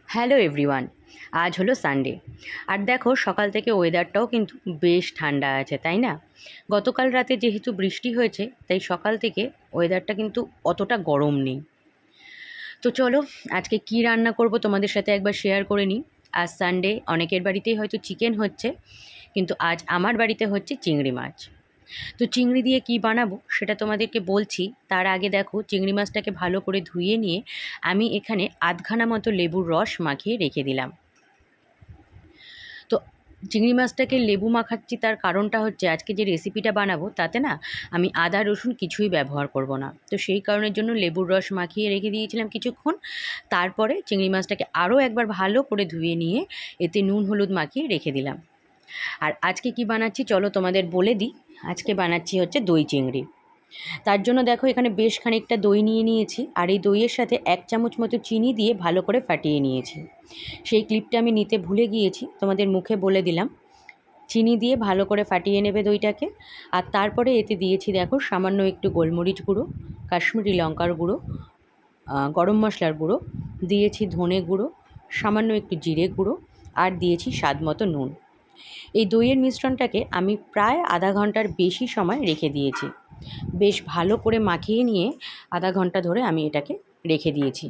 Hello everyone. আজ হলো Sunday, আর দেখো সকাল থেকে ওয়েদারটাও কিন্তু বেশ ঠান্ডা আছে, তাই না? গতকাল রাতে যেহেতু বৃষ্টি হয়েছে, তাই সকাল থেকে ওয়েদারটা কিন্তু অতটা গরম নেই। তো চলো, আজকে কি রান্না করব তোমাদের সাথে একবার শেয়ার করে নিই। আজ সানডে, অনেকের বাড়িতেই হয়তো চিকেন হচ্ছে, কিন্তু আজ আমার বাড়িতে হচ্ছে চিংড়ি মাছ। তো চিংড়ি দিয়ে কি বানাবো সেটা তোমাদেরকে বলছি। তার আগে দেখো, চিংড়ি মাছটাকে ভালো করে ধুয়ে নিয়ে আমি এখানে আধখানা মতো লেবুর রস মাখিয়ে রেখে দিলাম। তো চিংড়ি মাছটাকে লেবু মাখাচ্ছি, তার কারণটা হচ্ছে আজকে যে রেসিপিটা বানাবো তাতে না আমি আদা রসুন কিছুই ব্যবহার করব না। তো সেই কারণের জন্য লেবুর রস মাখিয়ে রেখে দিয়েছিলাম কিছুক্ষণ। তারপরে চিংড়ি মাছটাকে আরও একবার ভালো করে ধুয়ে নিয়ে এতে নুন হলুদ মাখিয়ে রেখে দিলাম। আর আজকে কি বানাচ্ছি চলো তোমাদের বলে দিই। আজকে বানাচ্ছি হচ্ছে দই চিংড়ি। তার জন্য দেখো, এখানে বেশ খানিকটা দই নিয়ে নিয়েছি, আর এই দইয়ের সাথে 1 চামচ মতো চিনি দিয়ে ভালো করে ফাটিয়ে নিয়েছি। সেই ক্লিপটা আমি নিতে ভুলে গিয়েছি, তোমাদের মুখে বলে দিলাম। চিনি দিয়ে ভালো করে ফাটিয়ে নেবে দইটাকে। আর তারপরে এতে দিয়েছি দেখো সামান্য একটু গোলমরিচ গুঁড়ো, কাশ্মীরি লঙ্কার গুঁড়ো, গরম মশলার গুঁড়ো, দিয়েছি ধনে গুঁড়ো, সামান্য একটু জিরে গুঁড়ো, আর দিয়েছি স্বাদ মতো নুন। এই দইয়ের মিশ্রণটাকে আমি প্রায় আধা ঘন্টার বেশি সময় রেখে দিয়েছি। বেশ ভালো করে মাখিয়ে নিয়ে আধা ঘন্টা ধরে আমি এটাকে রেখে দিয়েছি।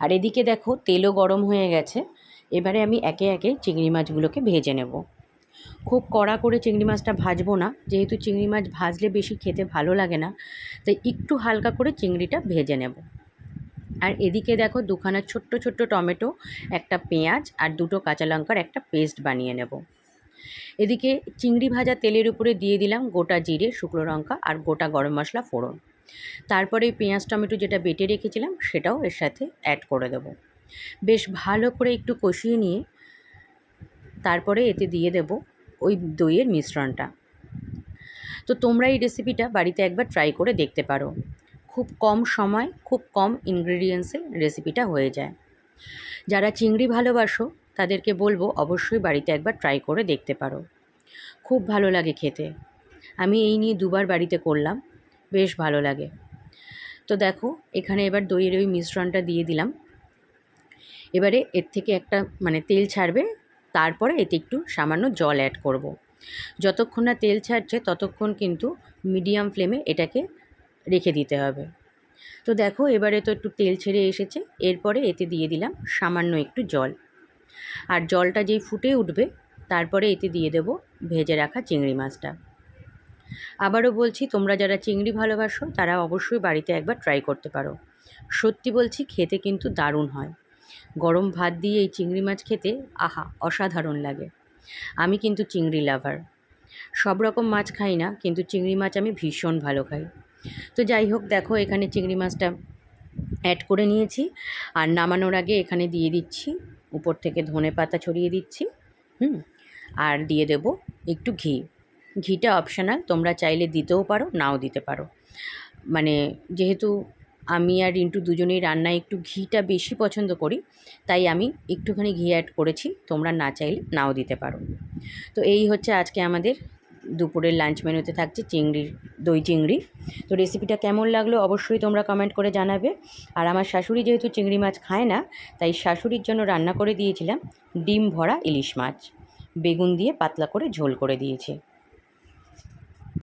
আর এদিকে দেখো তেলও গরম হয়ে গেছে। এবারে আমি একে একে চিংড়ি মাছগুলোকে ভেজে নেব। খুব কড়া করে চিংড়ি মাছটা ভাজবো না, যেহেতু চিংড়ি মাছ ভাজলে বেশি খেতে ভালো লাগে না, তাই একটু হালকা করে চিংড়িটা ভেজে নেব। আর এদিকে দেখো দুখানা ছোট্ট ছোট্ট টমেটো, একটা পেঁয়াজ আর দুটো কাঁচা লঙ্কার একটা পেস্ট বানিয়ে নেব। এদিকে চিংড়ি ভাজা তেলের উপরে দিয়ে দিলাম গোটা জিরে, শুকনো লঙ্কা আর গোটা গরম মশলা ফোড়ন। তারপরে এই পেঁয়াজ টমেটো যেটা বেটে রেখেছিলাম সেটাও এর সাথে অ্যাড করে দেব। বেশ ভালো করে একটু কষিয়ে নিয়ে তারপরে এতে দিয়ে দেব ওই দইয়ের মিশ্রণটা। তো তোমরা এই রেসিপিটা বাড়িতে একবার ট্রাই করে দেখতে পারো। খুব কম সময়, খুব কম ইনগ্রেডিয়েন্টসে রেসিপিটা হয়ে যায়। যারা চিংড়ি ভালোবাসো তাদেরকে বলবো অবশ্যই বাড়িতে একবার ট্রাই করে দেখতে পারো। খুব ভালো লাগে খেতে। আমি এই নিয়ে দুবার বাড়িতে করলাম, বেশ ভালো লাগে। তো দেখো এখানে এবার দইয়ের ওই মিশ্রণটা দিয়ে দিলাম। এবারে এর থেকে একটা তেল ছাড়বে, তারপরে এতে একটু সামান্য জল অ্যাড করব। যতক্ষণ না তেল ছাড়ছে ততক্ষণ কিন্তু মিডিয়াম ফ্লেমে এটাকে রেখে দিতে হবে। তো দেখো এবারে তো একটু তেল ছেড়ে এসেছে, এরপরে এতে দিয়ে দিলাম সামান্য একটু জল। আর জলটা যেই ফুটে উঠবে তারপরে এতে দিয়ে দেব ভেজে রাখা চিংড়ি মাছটা। আবারও বলছি, তোমরা যারা চিংড়ি ভালোবাসো তারা অবশ্যই বাড়িতে একবার ট্রাই করতে পারো। সত্যি বলছি, খেতে কিন্তু দারুণ হয়। গরম ভাত দিয়ে এই চিংড়ি মাছ খেতে আহা, অসাধারণ লাগে। আমি কিন্তু চিংড়ি লাভার। সব রকম মাছ খাই না, কিন্তু চিংড়ি মাছ আমি ভীষণ ভালো খাই। তো যাই হোক, দেখো এখানে চিংড়ি মাছটা অ্যাড করে নিয়েছি। আর নামানোর আগে এখানে দিয়ে দিচ্ছি উপর থেকে ধনে পাতা ছড়িয়ে দিচ্ছি। আর দিয়ে দেব একটু ঘি। ঘিটা অপশনাল, তোমরা চাইলে দিতেও পারো, নাও দিতে পারো। যেহেতু আমি আর রিন্টু দুজনেই রান্নায় একটু ঘিটা বেশি পছন্দ করি, তাই আমি একটুখানি ঘি অ্যাড করেছি, তোমরা না চাইলে নাও দিতে পারো। তো এই হচ্ছে আজকে আমাদের দুপুরের লাঞ্চ মেনুতে থাকছে দই চিংড়ি। তো রেসিপিটা কেমন লাগলো অবশ্যই তোমরা কমেন্ট করে জানাবে। আর আমার শাশুড়ি যেহেতু চিংড়ি মাছ খায় না, তাই শাশুড়ির জন্য রান্না করে দিয়েছিলাম ডিম ভরা ইলিশ মাছ। বেগুন দিয়ে পাতলা করে ঝোল করে দিয়েছে।